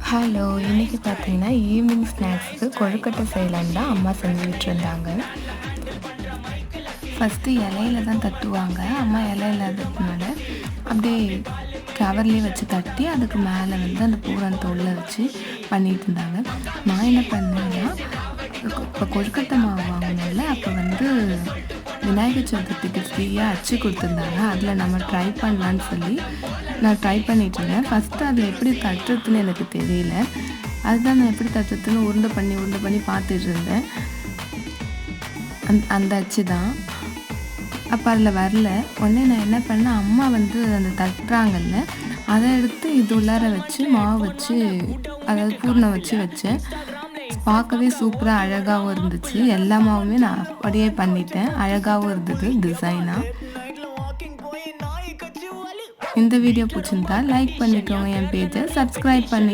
Hello! இன்னைக்கு பார்த்தீங்கன்னா, evening ஸ்நாக்ஸுக்கு கொழுக்கட்டை செய்யலான்னு தான் அம்மா செஞ்சுக்கிட்டு இருந்தாங்க. ஃபஸ்ட்டு இலையில தான் தட்டுவாங்க. அம்மா இலை இல்லாததுனால, அப்படியே கவர்லேயே வச்சு தட்டி, அதுக்கு மேலே வந்து அந்த பூரணத்த உள்ள வச்சு பண்ணிட்டு இருந்தாங்க. நான் என்ன பண்ணேன்னா, இப்போ கொழுக்கட்டை மாவு வாங்கினேன்ல, அப்போ வந்து விநாயகர் சதுர்த்திக்கு ஃப்ரீயாக அச்சு கொடுத்துருந்தாங்க. அதில் நம்ம ட்ரை பண்ணலான்னு சொல்லி நான் ட்ரை பண்ணிட்டு இருந்தேன். ஃபஸ்ட்டு அதில் எப்படி தட்டுறதுன்னு எனக்கு தெரியல. அதுதான் நான் எப்படி தட்டுறதுன்னு உருண்டை பண்ணி பார்த்துட்டு இருந்தேன். அந்த அச்சு தான். அப்போ அதில் வரல. உடனே நான் என்ன பண்ணேன், அம்மா வந்து அந்த தட்டுறாங்கல்ல, அதை எடுத்து இது உள்ளார வச்சு மாவு வச்சு, அதாவது பூரணம் வச்சு வச்சேன். பார்க்கவே சூப்பராக அழகாகவும் இருந்துச்சு. எல்லா மாவுமே நான் அப்படியே பண்ணிட்டேன். அழகாகவும் இருந்தது டிசைனாக. இந்த வீடியோ பிடிச்சிருந்தா லைக் பண்ணிக்கோங்க, என் பேஜை சப்ஸ்கிரைப் பண்ணி